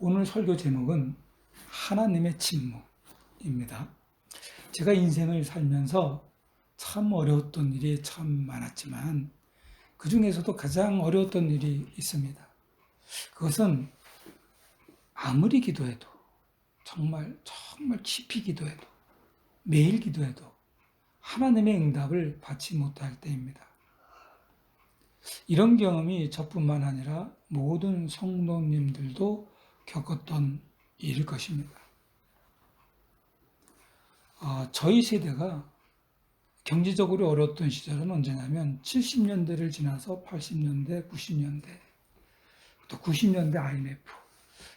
오늘 설교 제목은 하나님의 침묵입니다. 제가 인생을 살면서 참 어려웠던 일이 참 많았지만 그 중에서도 가장 어려웠던 일이 있습니다. 그것은 아무리 기도해도 정말 깊이 기도해도 매일 기도해도 하나님의 응답을 받지 못할 때입니다. 이런 경험이 저뿐만 아니라 모든 성도님들도 겪었던 일일 것입니다. 저희 세대가 경제적으로 어려웠던 시절은 언제냐면 70년대를 지나서 80년대, 90년대, 또 90년대 IMF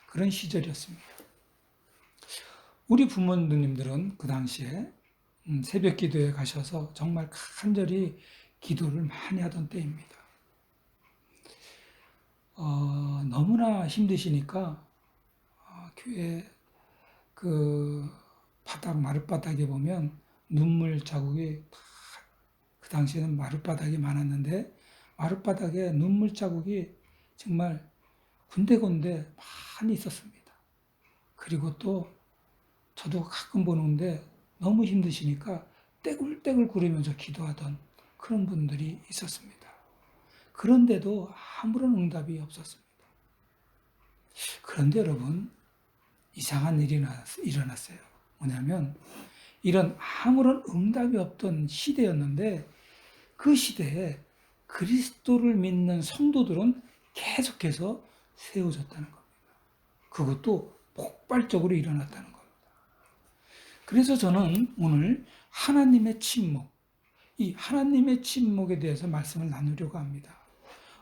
그런 시절이었습니다. 우리 부모님들은 그 당시에 새벽 기도에 가셔서 정말 간절히 기도를 많이 하던 때입니다. 너무나 힘드시니까 교회 그 마룻바닥에 보면 눈물 자국이 그 당시에는 마룻바닥이 많았는데 마룻바닥에 눈물 자국이 정말 군데군데 많이 있었습니다. 그리고 또 저도 가끔 보는데 너무 힘드시니까 떼굴떼굴 구르면서 기도하던 그런 분들이 있었습니다. 그런데도 아무런 응답이 없었습니다. 그런데 여러분, 이상한 일이 일어났어요. 뭐냐면 이런 아무런 응답이 없던 시대였는데 그 시대에 그리스도를 믿는 성도들은 계속해서 세워졌다는 겁니다. 그것도 폭발적으로 일어났다는 겁니다. 그래서 저는 오늘 하나님의 침묵, 이 하나님의 침묵에 대해서 말씀을 나누려고 합니다.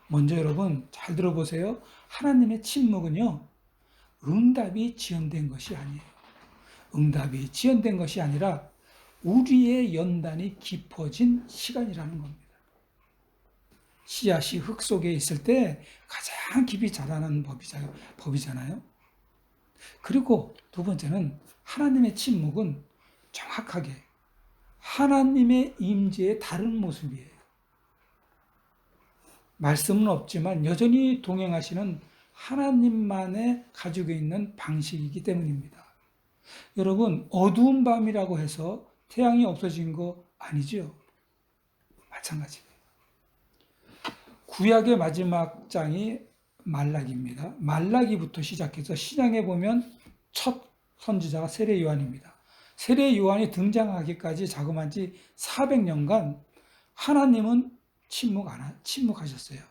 먼저 여러분 잘 들어보세요. 하나님의 침묵은요, 응답이 지연된 것이 아니에요. 응답이 지연된 것이 아니라 우리의 연단이 깊어진 시간이라는 겁니다. 씨앗이 흙 속에 있을 때 가장 깊이 자라는 법이잖아요. 그리고 두 번째는 하나님의 침묵은 정확하게 하나님의 임재의 다른 모습이에요. 말씀은 없지만 여전히 동행하시는 하나님만의 가지고 있는 방식이기 때문입니다. 여러분, 어두운 밤이라고 해서 태양이 없어진 거 아니죠? 마찬가지예요. 구약의 마지막 장이 말라기입니다. 말라기부터 시작해서 신약에 보면 첫 선지자가 세례 요한입니다. 세례 요한이 등장하기까지 자그마한 400년간 하나님은 침묵하셨어요.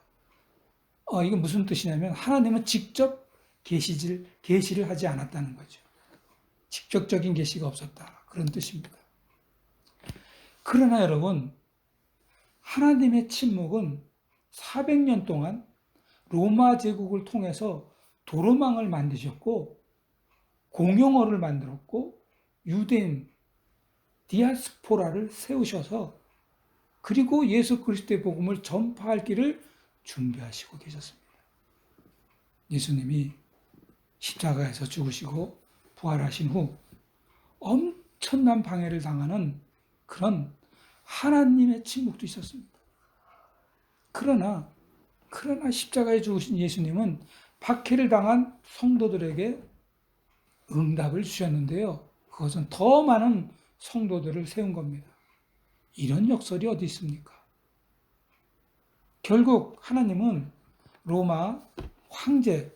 이건 무슨 뜻이냐면 하나님은 직접 계시를 하지 않았다는 거죠. 직접적인 계시가 없었다. 그런 뜻입니다. 그러나 여러분, 하나님의 침묵은 400년 동안 로마 제국을 통해서 도로망을 만드셨고 공용어를 만들었고 유대인 디아스포라를 세우셔서 그리고 예수 그리스도의 복음을 전파할 길을 준비하시고 계셨습니다. 예수님이 십자가에서 죽으시고 부활하신 후 엄청난 방해를 당하는 그런 하나님의 침묵도 있었습니다. 그러나 십자가에 죽으신 예수님은 박해를 당한 성도들에게 응답을 주셨는데요. 그것은 더 많은 성도들을 세운 겁니다. 이런 역설이 어디 있습니까? 결국 하나님은 로마 황제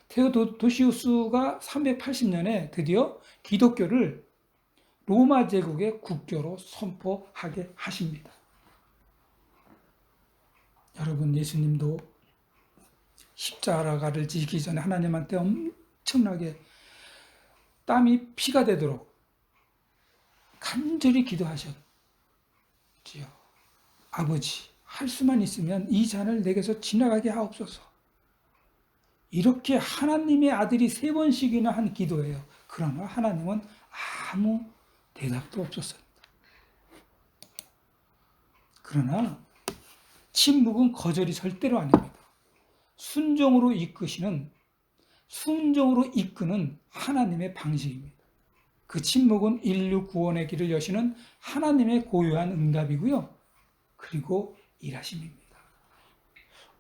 테오도시우스가 380년에 드디어 기독교를 로마 제국의 국교로 선포하게 하십니다. 여러분, 예수님도 십자가를 지기 전에 하나님한테 엄청나게 땀이 피가 되도록 간절히 기도하셨지요. 아버지, 할 수만 있으면 이 잔을 내게서 지나가게 하옵소서. 이렇게 하나님의 아들이 3번씩이나 한 기도예요. 그러나 하나님은 아무 대답도 없었습니다. 그러나 침묵은 거절이 절대로 아닙니다. 순종으로 이끄는 하나님의 방식입니다. 그 침묵은 인류 구원의 길을 여시는 하나님의 고유한 응답이고요. 그리고 일하심입니다.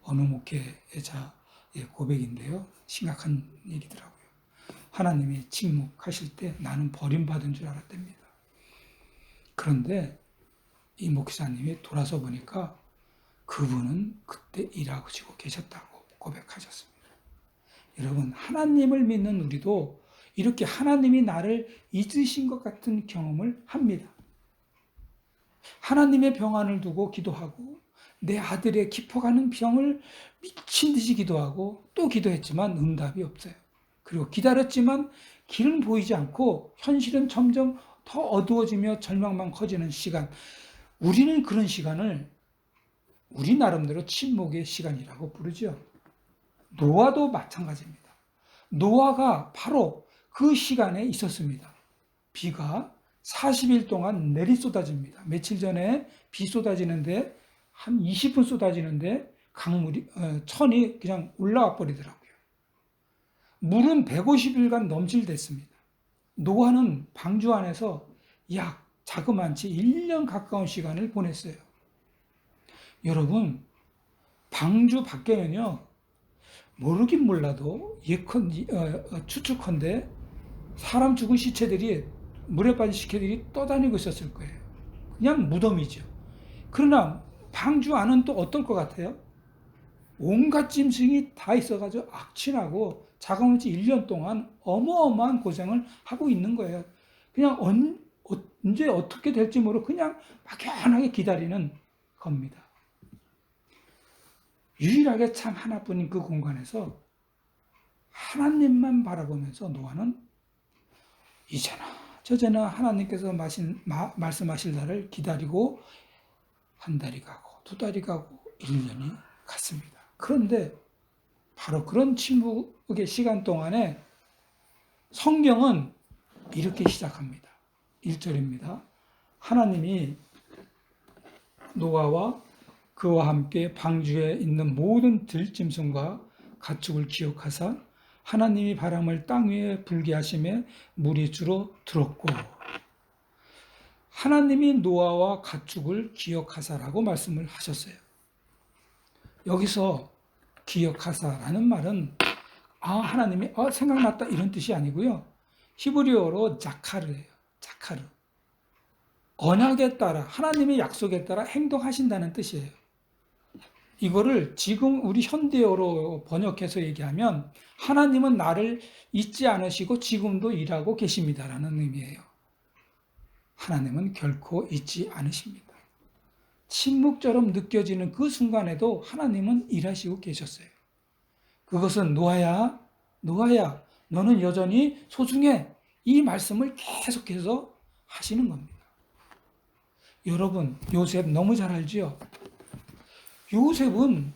어느 목회자의 고백인데요. 심각한 얘기더라고요. 하나님이 침묵하실 때 나는 버림받은 줄 알았답니다. 그런데 이 목사님이 돌아서 보니까 그분은 그때 일하시고 계셨다고 고백하셨습니다. 여러분, 하나님을 믿는 우리도 이렇게 하나님이 나를 잊으신 것 같은 경험을 합니다. 하나님의 병안을 두고 기도하고 내 아들의 깊어가는 병을 미친 듯이 기도하고 또 기도했지만 응답이 없어요. 그리고 기다렸지만 길은 보이지 않고 현실은 점점 더 어두워지며 절망만 커지는 시간. 우리는 그런 시간을 우리 나름대로 침묵의 시간이라고 부르죠. 노아도 마찬가지입니다. 노아가 바로 그 시간에 있었습니다. 비가 40일 동안 내리 쏟아집니다. 며칠 전에 비 쏟아지는데 한 20분 쏟아지는데 강물이 천이 그냥 올라와 버리더라고요. 물은 150일간 넘칠댔습니다. 노아는 방주 안에서 약 자그만치 1년 가까운 시간을 보냈어요. 여러분, 방주 밖에는요, 모르긴 몰라도 추측컨대 사람 죽은 시체들이 물에 빠진 시체들이 떠다니고 있었을 거예요. 그냥 무덤이죠. 그러나 방주 안은 또 어떨 것 같아요? 온갖 짐승이 다 있어가지고 악취나고 자그마치 1년 동안 어마어마한 고생을 하고 있는 거예요. 그냥 언제 어떻게 될지 모르고 그냥 막연하게 기다리는 겁니다. 유일하게 참 하나뿐인 그 공간에서 하나님만 바라보면서 노아는 이제나 저제나 하나님께서 말씀하실 날을 기다리고 한 달이 가고 두 달이 가고 1년이 갔습니다. 그런데 바로 그런 침묵의 시간 동안에 성경은 이렇게 시작합니다. 1절입니다. 하나님이 노아와 그와 함께 방주에 있는 모든 들짐승과 가축을 기억하사 하나님이 바람을 땅 위에 불게 하심에 물이 주로 들었고, 하나님이 노아와 가축을 기억하사라고 말씀을 하셨어요. 여기서 기억하사라는 말은 하나님이 생각났다 이런 뜻이 아니고요. 히브리어로 자카르예요. 자카르. 언약에 따라 하나님의 약속에 따라 행동하신다는 뜻이에요. 이거를 지금 우리 현대어로 번역해서 얘기하면 하나님은 나를 잊지 않으시고 지금도 일하고 계십니다라는 의미예요. 하나님은 결코 잊지 않으십니다. 침묵처럼 느껴지는 그 순간에도 하나님은 일하시고 계셨어요. 그것은 노아야, 노아야, 너는 여전히 소중해. 이 말씀을 계속해서 하시는 겁니다. 여러분, 요셉 너무 잘 알지요? 요셉은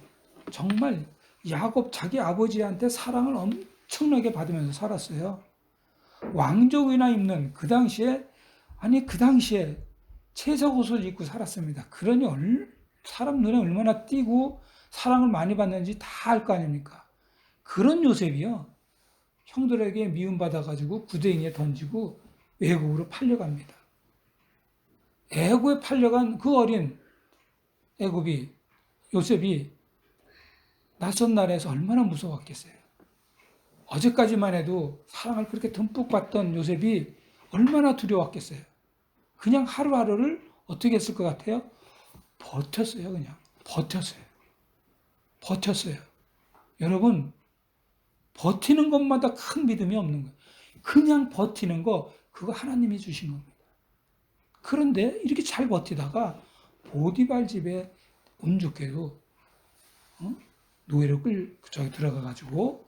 정말 야곱 자기 아버지한테 사랑을 엄청나게 받으면서 살았어요. 왕족이나 입는 그 당시에 채색 옷을 입고 살았습니다. 그러니 사람 눈에 얼마나 띄고 사랑을 많이 받는지 다 알 거 아닙니까? 그런 요셉이요. 형들에게 미움받아가지고 구덩이에 던지고 애국으로 팔려갑니다. 애국에 팔려간 그 어린 요셉이 낯선 나라에서 얼마나 무서웠겠어요. 어제까지만 해도 사랑을 그렇게 듬뿍 받던 요셉이 얼마나 두려웠겠어요. 그냥 하루하루를 어떻게 했을 것 같아요? 버텼어요, 그냥. 버텼어요. 여러분, 버티는 것마다 큰 믿음이 없는 거예요. 그냥 버티는 거, 그거 하나님이 주신 겁니다. 그런데 이렇게 잘 버티다가 보디발 집에 운 좋게도 노예로 들어가가지고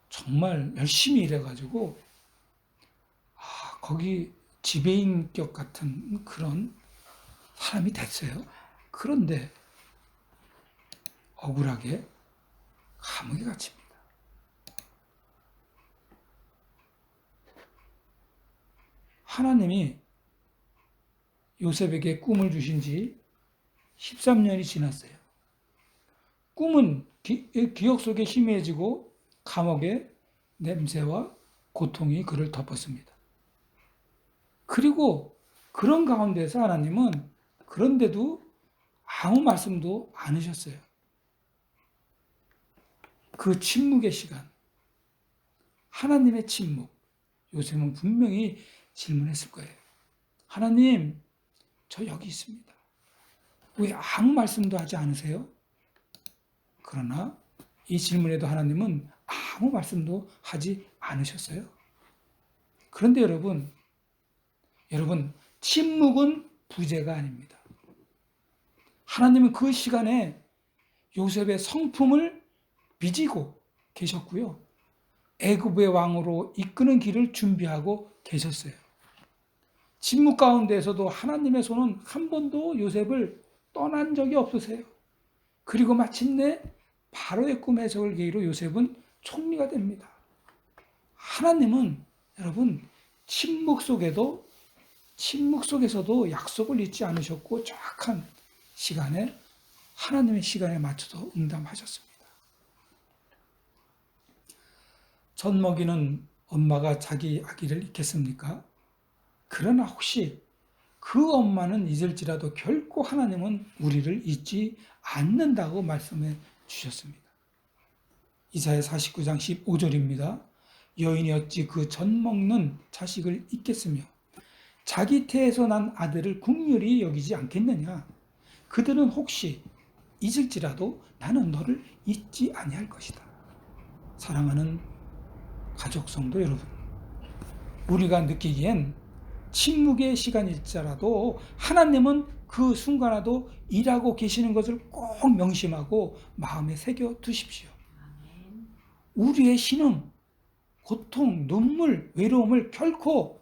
정말 열심히 일해가지고 거기 지배인격 같은 그런 사람이 됐어요. 그런데 억울하게 감옥에 갇힙니다. 하나님이 요셉에게 꿈을 주신 지 13년이 지났어요. 꿈은 기억 속에 희미해지고 감옥의 냄새와 고통이 그를 덮었습니다. 그리고 그런 가운데서 하나님은 그런데도 아무 말씀도 안 하셨어요. 그 침묵의 시간, 하나님의 침묵, 요셉은 분명히 질문했을 거예요. 하나님, 저 여기 있습니다. 왜 아무 말씀도 하지 않으세요? 그러나 이 질문에도 하나님은 아무 말씀도 하지 않으셨어요. 그런데 여러분, 침묵은 부재가 아닙니다. 하나님은 그 시간에 요셉의 성품을 빚고 계셨고요. 애굽의 왕으로 이끄는 길을 준비하고 계셨어요. 침묵 가운데에서도 하나님의 손은 한 번도 요셉을 떠난 적이 없으세요. 그리고 마침내 바로의 꿈 해석을 계기로 요셉은 총리가 됩니다. 하나님은 여러분 침묵 속에서도 약속을 잊지 않으셨고 정확한 시간에 하나님의 시간에 맞춰서 응답하셨습니다. 젖 먹이는 엄마가 자기 아기를 잊겠습니까? 그러나 혹시 그 엄마는 잊을지라도 결코 하나님은 우리를 잊지 않는다고 말씀해 주셨습니다. 이사야 49장 15절입니다. 여인이 어찌 그 젖 먹는 자식을 잊겠으며 자기 태에서 난 아들을 긍휼히 여기지 않겠느냐. 그들은 혹시 잊을지라도 나는 너를 잊지 아니할 것이다. 사랑하는 가족 성도 여러분, 우리가 느끼기엔 침묵의 시간일지라도 하나님은 그 순간에도 일하고 계시는 것을 꼭 명심하고 마음에 새겨 두십시오. 우리의 신음, 고통, 눈물, 외로움을 결코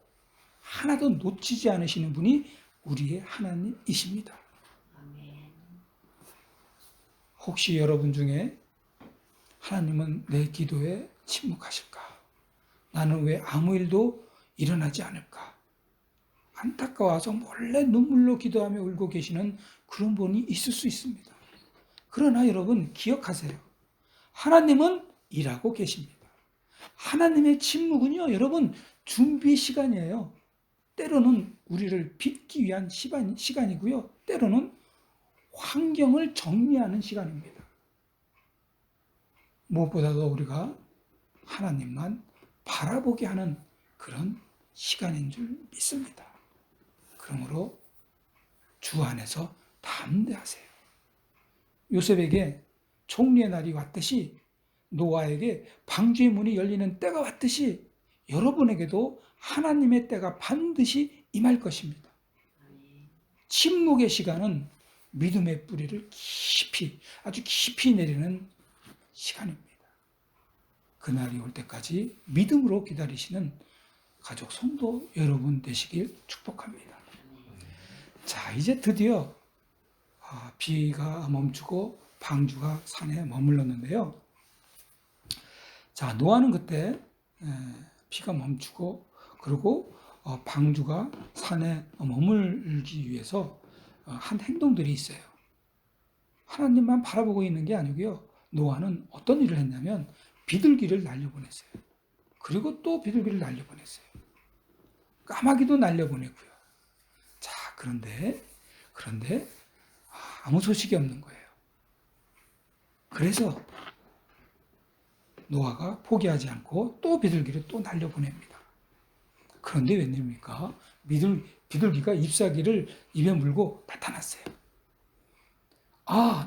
하나도 놓치지 않으시는 분이 우리의 하나님이십니다. 혹시 여러분 중에 하나님은 내 기도에 침묵하실까? 나는 왜 아무 일도 일어나지 않을까? 안타까워서 몰래 눈물로 기도하며 울고 계시는 그런 분이 있을 수 있습니다. 그러나 여러분 기억하세요. 하나님은 일하고 계십니다. 하나님의 침묵은요, 여러분 준비 시간이에요. 때로는 우리를 빚기 위한 시간이고요. 때로는 환경을 정리하는 시간입니다. 무엇보다도 우리가 하나님만 바라보게 하는 그런 시간인 줄 믿습니다. 그러므로 주 안에서 담대하세요. 요셉에게 총리의 날이 왔듯이 노아에게 방주의 문이 열리는 때가 왔듯이 여러분에게도 하나님의 때가 반드시 임할 것입니다. 침묵의 시간은 믿음의 뿌리를 아주 깊이 내리는 시간입니다. 그날이 올 때까지 믿음으로 기다리시는 가족 성도 여러분 되시길 축복합니다. 자, 이제 드디어 비가 멈추고 방주가 산에 머물렀는데요. 자, 노아는 그때 비가 멈추고 그리고 방주가 산에 머물기 위해서 한 행동들이 있어요. 하나님만 바라보고 있는 게 아니고요. 노아는 어떤 일을 했냐면 비둘기를 날려보냈어요. 그리고 또 비둘기를 날려보냈어요. 까마귀도 날려보내고요. 자, 그런데 아무 소식이 없는 거예요. 그래서 노아가 포기하지 않고 또 비둘기를 또 날려보냅니다. 그런데 웬일입니까? 비둘기가 잎사귀를 입에 물고 나타났어요.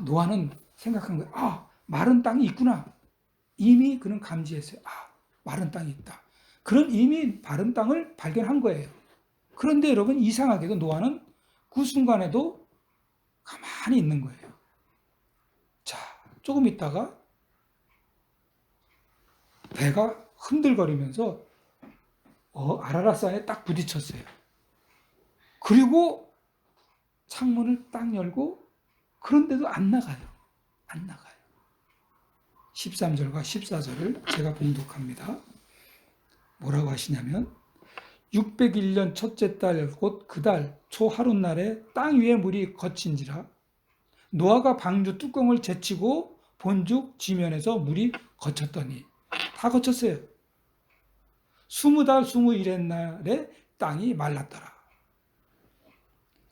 노아는 생각한 거예요. 마른 땅이 있구나. 이미 그는 감지했어요. 마른 땅이 있다. 그런 이미 마른 땅을 발견한 거예요. 그런데 여러분 이상하게도 노아는 그 순간에도 가만히 있는 거예요. 자, 조금 있다가 배가 흔들거리면서 아라라산에 딱 부딪혔어요. 그리고 창문을 딱 열고 그런데도 안 나가요. 13절과 14절을 제가 봉독합니다. 뭐라고 하시냐면 601년 첫째 달 곧 그 달 초 하룻날에 땅 위에 물이 거친지라 노아가 방주 뚜껑을 제치고 본즉 지면에서 물이 거쳤더니 다 거쳤어요. 20달 21의 날에 땅이 말랐더라.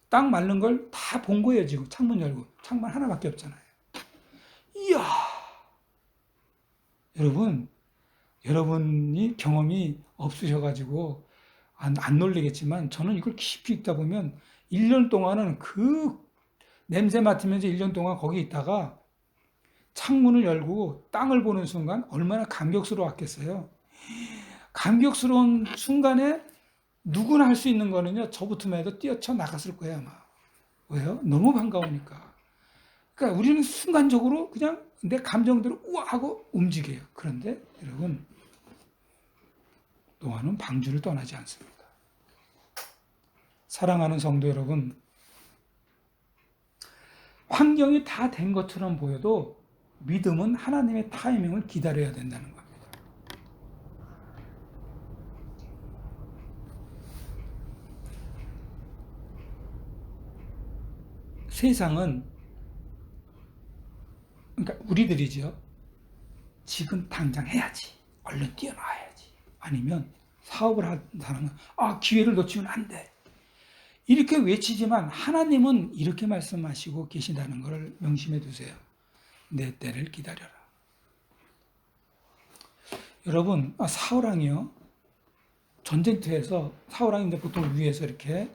땅 마른 걸 다 본 거예요. 지금 창문 열고. 창문 하나밖에 없잖아요. 이야, 여러분, 여러분이 경험이 없으셔가지고 안 놀리겠지만 저는 이걸 깊이 읽다 보면 1년 동안은 그 냄새 맡으면서 1년 동안 거기 있다가 창문을 열고 땅을 보는 순간 얼마나 감격스러웠겠어요. 감격스러운 순간에 누구나 할 수 있는 거는요, 저부터만 해도 뛰어쳐 나갔을 거예요, 아마. 왜요? 너무 반가우니까. 그러니까 우리는 순간적으로 그냥 내 감정대로 우와 하고 움직여요. 그런데 여러분, 노아는 방주를 떠나지 않습니다. 사랑하는 성도 여러분, 환경이 다 된 것처럼 보여도 믿음은 하나님의 타이밍을 기다려야 된다는 겁니다. 세상은, 그러니까 우리들이죠. 지금 당장 해야지. 얼른 뛰어나와야지. 아니면 사업을 하는 사람은 기회를 놓치면 안 돼. 이렇게 외치지만 하나님은 이렇게 말씀하시고 계신다는 것을 명심해 두세요. 내 때를 기다려라. 여러분, 사울왕이요. 전쟁터에서 사울왕이 이제 보통 위에서 이렇게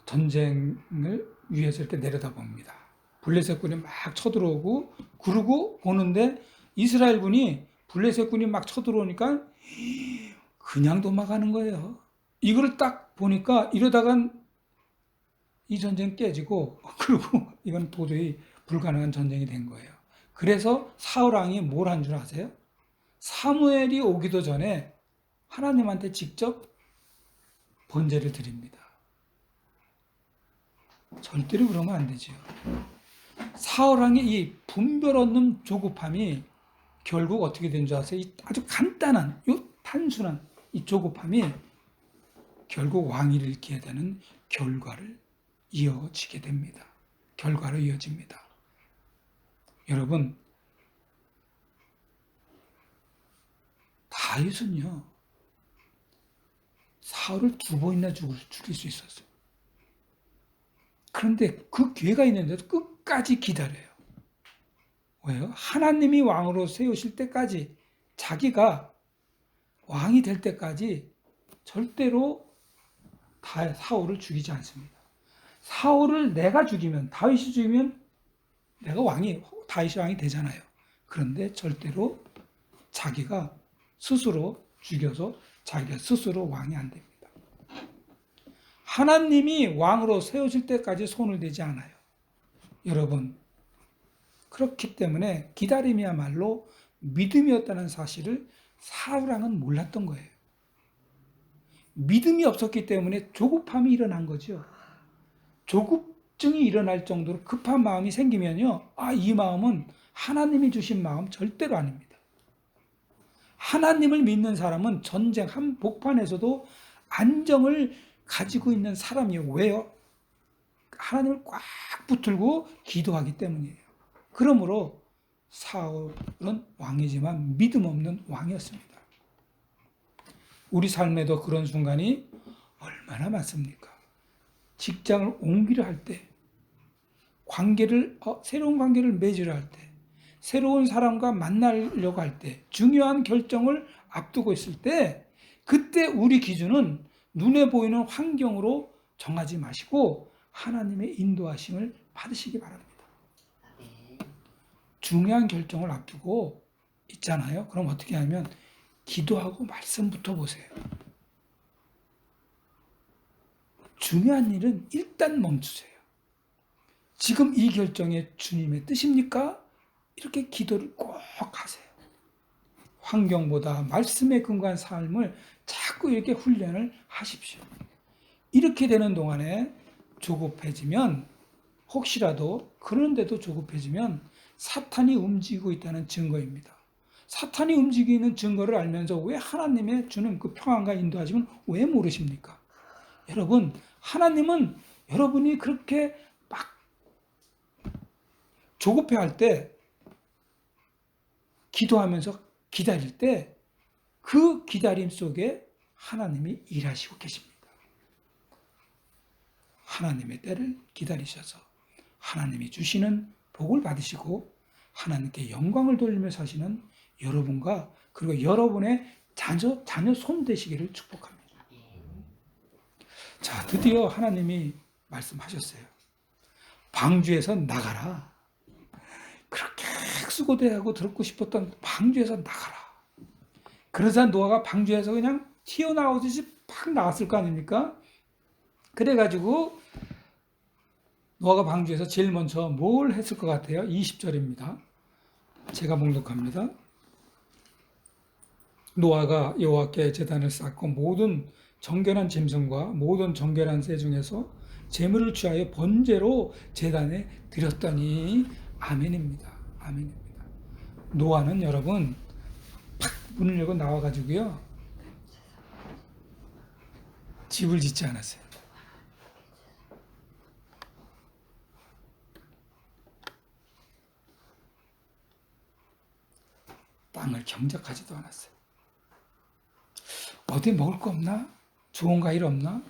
전쟁을 위에서 이렇게 내려다봅니다. 블레셋군이 막 쳐들어오고 그러고 보는데 이스라엘군이 블레셋군이 막 쳐들어오니까 그냥 도망가는 거예요. 이거를 딱 보니까 이러다간 이 전쟁 깨지고 그리고 이건 도저히 불가능한 전쟁이 된 거예요. 그래서 사울왕이 뭘 한 줄 아세요? 사무엘이 오기도 전에 하나님한테 직접 번제를 드립니다. 절대로 그러면 안 되죠. 사울왕의 이 분별 없는 조급함이 결국 어떻게 된 줄 아세요? 아주 간단한, 단순한 이 조급함이 결국 왕위를 잃게 되는 결과를 이어지게 됩니다. 결과로 이어집니다. 여러분, 다윗은요, 사울을 2번이나 죽일 수 있었어요. 그런데 그 기회가 있는데도 끝까지 기다려요. 왜요? 하나님이 왕으로 세우실 때까지, 자기가 왕이 될 때까지 절대로 사울을 죽이지 않습니다. 사울을 내가 죽이면, 다윗이 죽이면 내가 다윗이 왕이 되잖아요. 그런데 절대로 자기가 스스로 죽여서 자기가 스스로 왕이 안 됩니다. 하나님이 왕으로 세우실 때까지 손을 대지 않아요. 여러분, 그렇기 때문에 기다림이야말로 믿음이었다는 사실을 사울왕은 몰랐던 거예요. 믿음이 없었기 때문에 조급함이 일어난 거죠. 조급증이 일어날 정도로 급한 마음이 생기면요, 이 마음은 하나님이 주신 마음 절대로 아닙니다. 하나님을 믿는 사람은 전쟁 한복판에서도 안정을 가지고 있는 사람이에요. 왜요? 하나님을 꽉 붙들고 기도하기 때문이에요. 그러므로 사울은 왕이지만 믿음 없는 왕이었습니다. 우리 삶에도 그런 순간이 얼마나 많습니까? 직장을 옮기려 할 때, 새로운 관계를 맺으려 할 때, 새로운 사람과 만나려고 할 때, 중요한 결정을 앞두고 있을 때, 그때 우리 기준은 눈에 보이는 환경으로 정하지 마시고 하나님의 인도하심을 받으시기 바랍니다. 중요한 결정을 앞두고 있잖아요. 그럼 어떻게 하면 기도하고 말씀부터 보세요. 중요한 일은 일단 멈추세요. 지금 이 결정이 주님의 뜻입니까? 이렇게 기도를 꼭 하세요. 환경보다 말씀에 근거한 삶을 자꾸 이렇게 훈련을 하십시오. 이렇게 되는 동안에 조급해지면, 혹시라도 그런데도 조급해지면 사탄이 움직이고 있다는 증거입니다. 사탄이 움직이는 증거를 알면서 왜 하나님의 주는 그 평안과 인도하심은 왜 모르십니까? 여러분, 하나님은 여러분이 그렇게 막 조급해할 때, 기도하면서 기다릴 때 그 기다림 속에 하나님이 일하시고 계십니다. 하나님의 때를 기다리셔서 하나님이 주시는 복을 받으시고 하나님께 영광을 돌리며 사시는 여러분과 그리고 여러분의 자녀 손 되시기를 축복합니다. 자, 드디어 하나님이 말씀하셨어요. 방주에서 나가라. 그렇게 수고대하고 듣고 싶었던 방주에서 나가라. 그러자 노아가 방주에서 그냥 튀어나오듯이 팍 나왔을 거 아닙니까? 그래가지고 노아가 방주에서 제일 먼저 뭘 했을 것 같아요? 20절입니다. 제가 봉독합니다. 노아가 여호와께 제단을 쌓고 모든 정결한 짐승과 모든 정결한 새 중에서 제물을 취하여 번제로 제단에 드렸더니 아멘입니다. 아멘입니다. 노아는 여러분 팍 문을 열고 나와가지고요 집을 짓지 않았어요. 땅을 경작하지도 않았어요. 어디 먹을 거 없나? 좋은 과일 없나?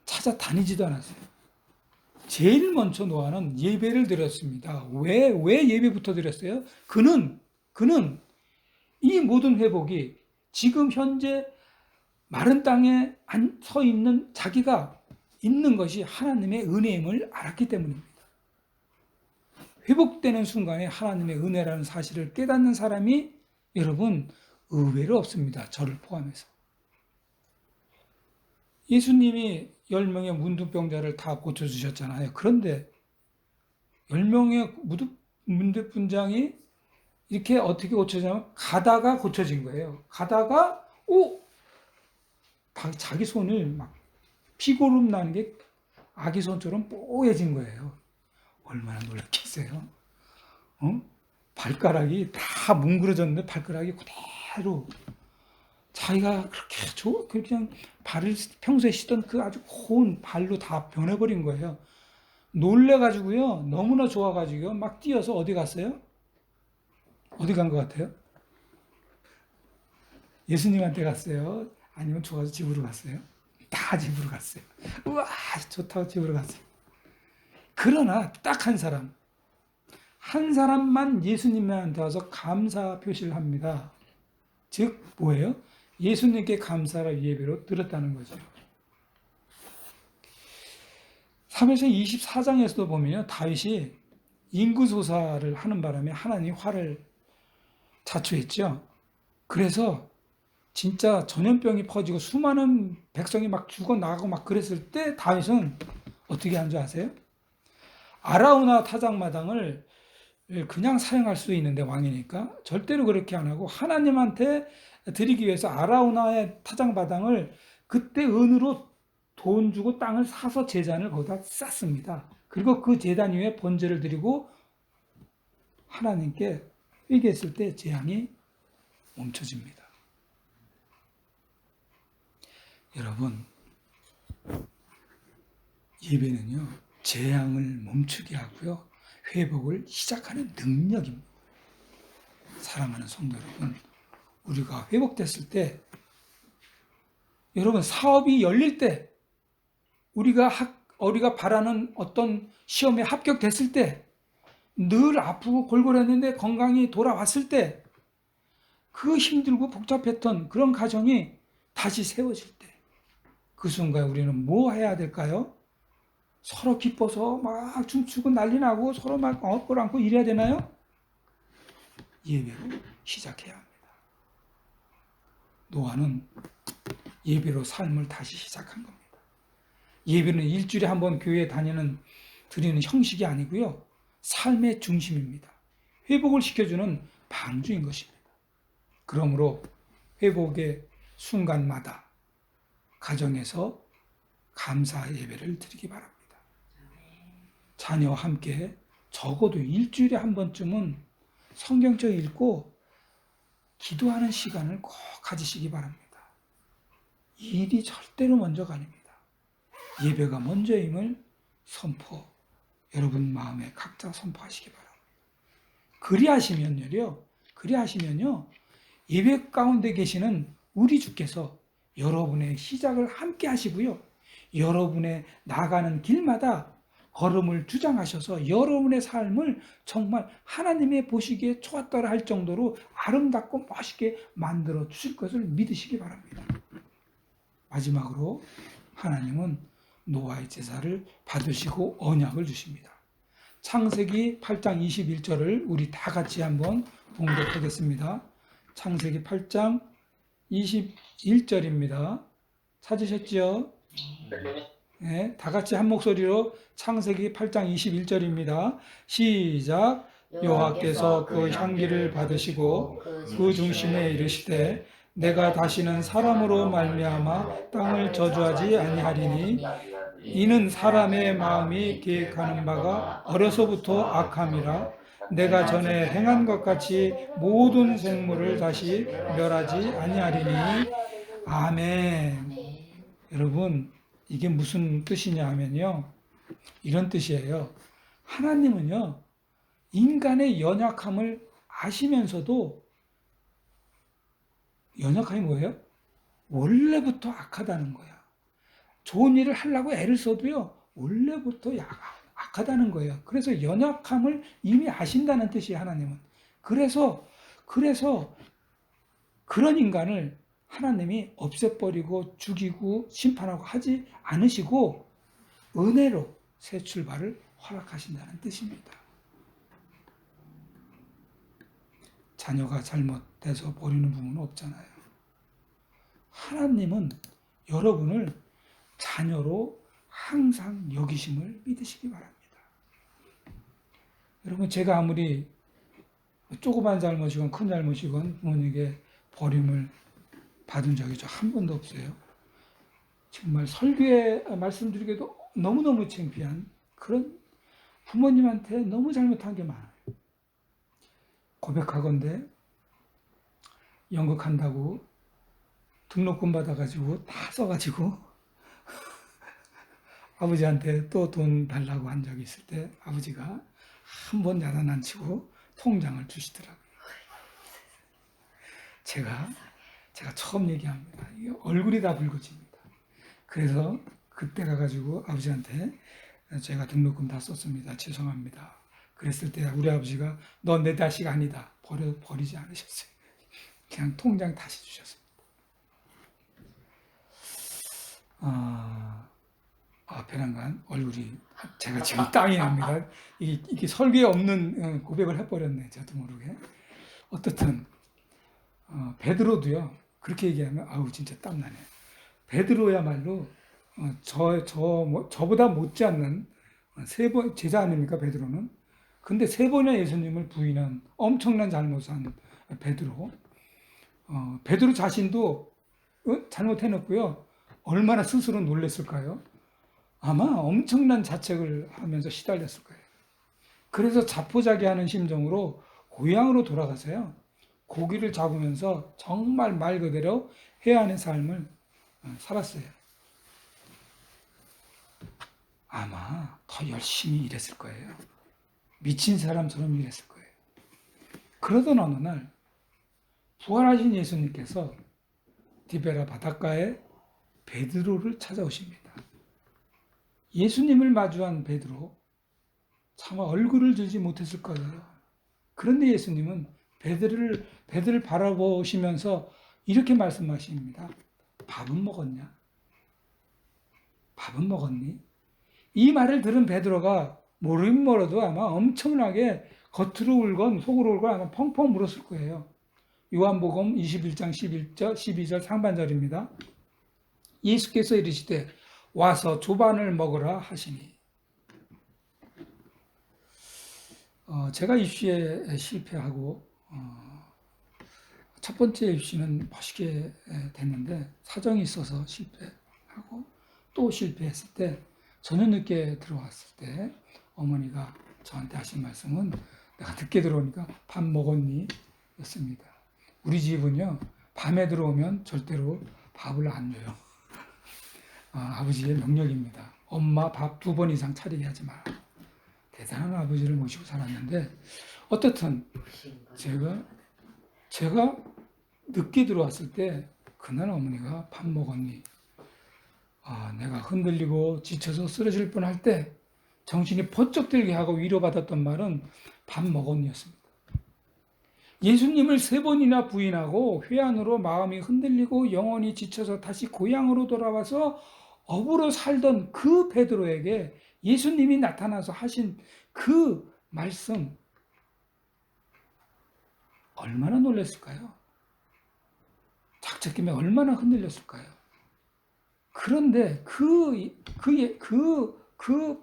찾아다니지도 않았어요. 제일 먼저 노아는 예배를 드렸습니다. 왜 예배부터 드렸어요? 그는 이 모든 회복이 지금 현재 마른 땅에 서 있는 자기가 있는 것이 하나님의 은혜임을 알았기 때문입니다. 회복되는 순간에 하나님의 은혜라는 사실을 깨닫는 사람이 여러분 의외로 없습니다. 저를 포함해서. 예수님이 10명의 문둥병자를 다 고쳐주셨잖아요. 그런데 10명의 문둥병장이 이렇게 어떻게 고쳐지냐면 가다가 고쳐진 거예요. 가다가 자기 손을 막 피고름 나는 게 아기 손처럼 뽀얘진 거예요. 얼마나 놀랐겠어요. 발가락이 다 뭉그러졌는데 발가락이 그대로 자기가 그렇게 그냥 발을 평소에 씻던 그 아주 고운 발로 다 변해버린 거예요. 놀래가지고요. 너무나 좋아가지고 막 뛰어서 어디 갔어요? 어디 간 것 같아요? 예수님한테 갔어요? 아니면 좋아서 집으로 갔어요? 다 집으로 갔어요. 우와 좋다고 집으로 갔어요. 그러나 딱 한 사람만 예수님한테 와서 감사 표시를 합니다. 즉 뭐예요? 예수님께 감사를 예배로 드렸다는 거죠. 사무엘상 24장에서도 보면 다윗이 인구소사를 하는 바람에 하나님이 화를 자초했죠. 그래서 진짜 전염병이 퍼지고 수많은 백성이 막 죽어나가고 막 그랬을 때 다윗은 어떻게 한 줄 아세요? 아라우나 타작마당을 그냥 사용할 수 있는데 왕이니까 절대로 그렇게 안 하고 하나님한테 드리기 위해서 아라우나의 타작마당을 그때 은으로 돈 주고 땅을 사서 제단을 거기다 쌓습니다. 그리고 그 제단 위에 번제를 드리고 하나님께 회개했을 때 재앙이 멈춰집니다. 여러분, 예배는요 재앙을 멈추게 하고요 회복을 시작하는 능력입니다. 사랑하는 성도 여러분, 우리가 회복됐을 때, 여러분 사업이 열릴 때, 우리가 바라는 어떤 시험에 합격됐을 때, 늘 아프고 골골했는데 건강이 돌아왔을 때, 그 힘들고 복잡했던 그런 가정이 다시 세워질 때, 그 순간 우리는 뭐 해야 될까요? 서로 기뻐서 막 춤추고 난리 나고 서로 막 업고 안고 이래야 되나요? 예배로 시작해야 합니다. 노아는 예배로 삶을 다시 시작한 겁니다. 예배는 일주일에 한 번 교회에 드리는 형식이 아니고요. 삶의 중심입니다. 회복을 시켜주는 방주인 것입니다. 그러므로 회복의 순간마다 가정에서 감사 예배를 드리기 바랍니다. 자녀와 함께 적어도 일주일에 한 번쯤은 성경책 읽고 기도하는 시간을 꼭 가지시기 바랍니다. 일이 절대로 먼저가 아닙니다. 예배가 먼저임을 여러분 마음에 각자 선포하시기 바랍니다. 그리하시면요, 예배 가운데 계시는 우리 주께서 여러분의 시작을 함께 하시고요, 여러분의 나가는 길마다 걸음을 주장하셔서 여러분의 삶을 정말 하나님의 보시기에 좋았더라 할 정도로 아름답고 멋있게 만들어 주실 것을 믿으시기 바랍니다. 마지막으로 하나님은 노아의 제사를 받으시고 언약을 주십니다. 창세기 8장 21절을 우리 다 같이 한번 봉독하겠습니다. 창세기 8장 21절입니다. 찾으셨죠? 네, 다 같이 한 목소리로 창세기 8장 21절입니다. 시작. 여호와께서 그 향기를 받으시고 그 중심에 이르시되 내가 다시는 사람으로 말미암아 땅을 저주하지 아니하리니 이는 사람의 마음이 계획하는 바가 어려서부터 악함이라 내가 전에 행한 것 같이 모든 생물을 다시 멸하지 아니하리니 아멘. 여러분 이게 무슨 뜻이냐 하면요 이런 뜻이에요. 하나님은요 인간의 연약함을 아시면서도 연약함이 뭐예요? 원래부터 악하다는 거야. 좋은 일을 하려고 애를 써도요 원래부터 악하다는 거예요. 그래서 연약함을 이미 아신다는 뜻이에요. 하나님은. 그래서 그런 인간을 하나님이 없애버리고 죽이고 심판하고 하지 않으시고 은혜로 새 출발을 허락하신다는 뜻입니다. 자녀가 잘못돼서 버리는 부분은 없잖아요. 하나님은 여러분을 자녀로 항상 여기심을 믿으시기 바랍니다. 여러분 제가 아무리 조그만 잘못이건 큰 잘못이건 부모님에게 버림을 받은 적이 한 번도 없어요. 정말 설교에 말씀드리기도 너무너무 창피한 그런 부모님한테 너무 잘못한 게 많아요. 고백하건대 연극한다고 등록금 받아가지고 다 써가지고 아버지한테 또 돈 달라고 한 적이 있을 때 아버지가 한 번 야단 안 치고 통장을 주시더라고요. 제가 처음 얘기합니다. 얼굴이 다 붉어집니다. 그래서 그때 가가지고 아버지한테 제가 등록금 다 썼습니다. 죄송합니다. 그랬을 때 우리 아버지가 너 내 자식 아니다. 버리지 않으셨어요. 그냥 통장 다시 주셨습니다. 베란간 얼굴이 제가 지금 땀이 납니다. 이게 설계에 없는 고백을 해버렸네. 저도 모르게. 어떻든 베드로도요. 그렇게 얘기하면 아우 진짜 땀나네. 베드로야말로 저보다 못지않는 세 번 제자 아닙니까 베드로는? 근데 세 번이나 예수님을 부인한 엄청난 잘못한 베드로. 베드로 자신도 잘못해놓고요. 얼마나 스스로 놀랬을까요? 아마 엄청난 자책을 하면서 시달렸을 거예요. 그래서 자포자기하는 심정으로 고향으로 돌아가서요. 고기를 잡으면서 정말 말 그대로 해안의 삶을 살았어요. 아마 더 열심히 일했을 거예요. 미친 사람처럼 일했을 거예요. 그러던 어느 날 부활하신 예수님께서 디베라 바닷가에 베드로를 찾아오십니다. 예수님을 마주한 베드로 차마 얼굴을 들지 못했을 거예요. 그런데 예수님은 베드로를 바라보시면서 이렇게 말씀하십니다. 밥은 먹었냐? 밥은 먹었니? 이 말을 들은 베드로가 모르긴 멀어도 아마 엄청나게 겉으로 울건 속으로 울건 아마 펑펑 울었을 거예요. 요한복음 21장 12절 상반절입니다. 예수께서 이르시되 와서 조반을 먹으라 하시니. 제가 입시에 실패하고 첫 번째 입시는 멋있게 됐는데 사정이 있어서 실패하고 또 실패했을 때 저녁 늦게 들어왔을 때 어머니가 저한테 하신 말씀은 내가 늦게 들어오니까 밥 먹었니? 였습니다. 우리 집은요 밤에 들어오면 절대로 밥을 안 줘요. 아버지의 명령입니다. 엄마 밥 2번 이상 차리게 하지 마라. 대단한 아버지를 모시고 살았는데 어떻든 제가 늦게 들어왔을 때 그날 어머니가 밥 먹었니? 내가 흔들리고 지쳐서 쓰러질 뻔할 때 정신이 번쩍 들게 하고 위로받았던 말은 밥 먹었니였습니다. 예수님을 3번이나 부인하고 회한으로 마음이 흔들리고 영혼이 지쳐서 다시 고향으로 돌아와서 업으로 살던 그 베드로에게 예수님이 나타나서 하신 그 말씀, 얼마나 놀랐을까요? 작작김에 얼마나 흔들렸을까요? 그런데 그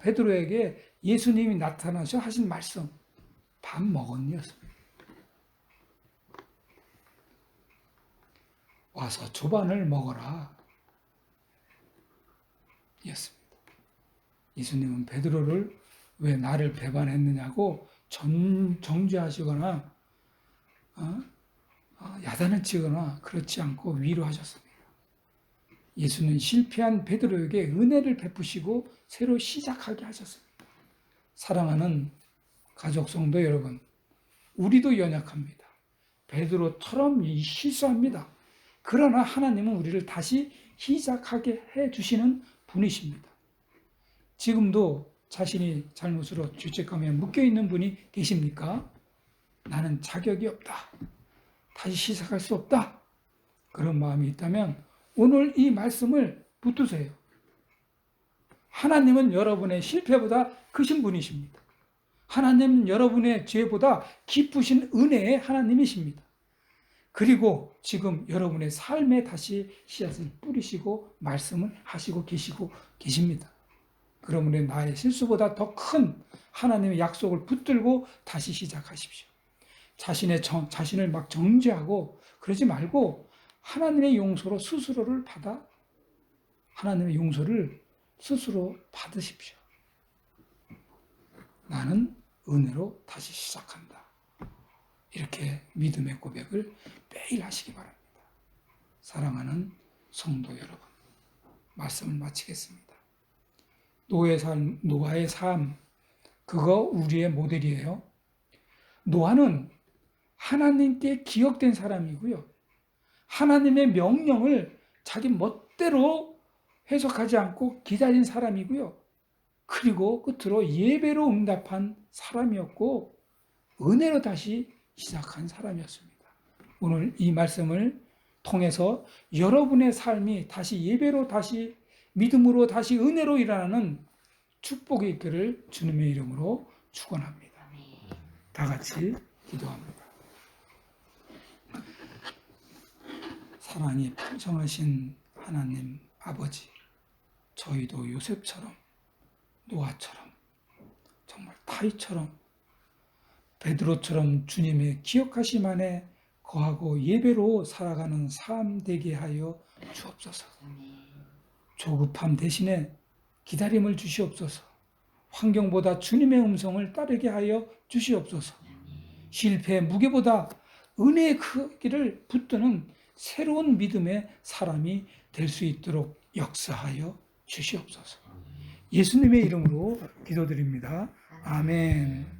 베드로에게 예수님이 나타나서 하신 말씀, 밥 먹었니였습니다. 와서 조반을 먹어라 였습니다. 예수님은 베드로를 왜 나를 배반했느냐고 정죄하시거나 야단을 치거나 그렇지 않고 위로하셨습니다. 예수는 실패한 베드로에게 은혜를 베푸시고 새로 시작하게 하셨습니다. 사랑하는 가족 성도 여러분, 우리도 연약합니다. 베드로처럼 실수합니다. 그러나 하나님은 우리를 다시 시작하게 해주시는 분이십니다. 지금도 자신이 잘못으로 죄책감에 묶여있는 분이 계십니까? 나는 자격이 없다. 다시 시작할 수 없다. 그런 마음이 있다면 오늘 이 말씀을 붙드세요. 하나님은 여러분의 실패보다 크신 분이십니다. 하나님은 여러분의 죄보다 깊으신 은혜의 하나님이십니다. 그리고 지금 여러분의 삶에 다시 씨앗을 뿌리시고 말씀을 하시고 계십니다. 그러므로 나의 실수보다 더 큰 하나님의 약속을 붙들고 다시 시작하십시오. 자신을 막 정죄하고 그러지 말고 하나님의 용서로 스스로를 받아 하나님의 용서를 스스로 받으십시오. 나는 은혜로 다시 시작한다. 이렇게 믿음의 고백을 매일 하시기 바랍니다. 사랑하는 성도 여러분, 말씀을 마치겠습니다. 노아의 삶, 그거 우리의 모델이에요. 노아는 하나님께 기억된 사람이고요. 하나님의 명령을 자기 멋대로 해석하지 않고 기다린 사람이고요. 그리고 끝으로 예배로 응답한 사람이었고 은혜로 다시 시작한 사람이었습니다. 오늘 이 말씀을 통해서 여러분의 삶이 다시 예배로 다시 믿음으로 다시 은혜로 일어나는 축복이 있기를 주님의 이름으로 축원합니다. 다 같이 기도합니다. 사랑이 풍성하신 하나님 아버지, 저희도 요셉처럼 노아처럼 정말 다윗처럼 베드로처럼 주님의 기억하심 안에 거하고 예배로 살아가는 삶 되게 하여 주옵소서. 조급함 대신에 기다림을 주시옵소서. 환경보다 주님의 음성을 따르게 하여 주시옵소서. 실패의 무게보다 은혜의 크기를 붙드는 새로운 믿음의 사람이 될 수 있도록 역사하여 주시옵소서. 예수님의 이름으로 기도드립니다. 아멘.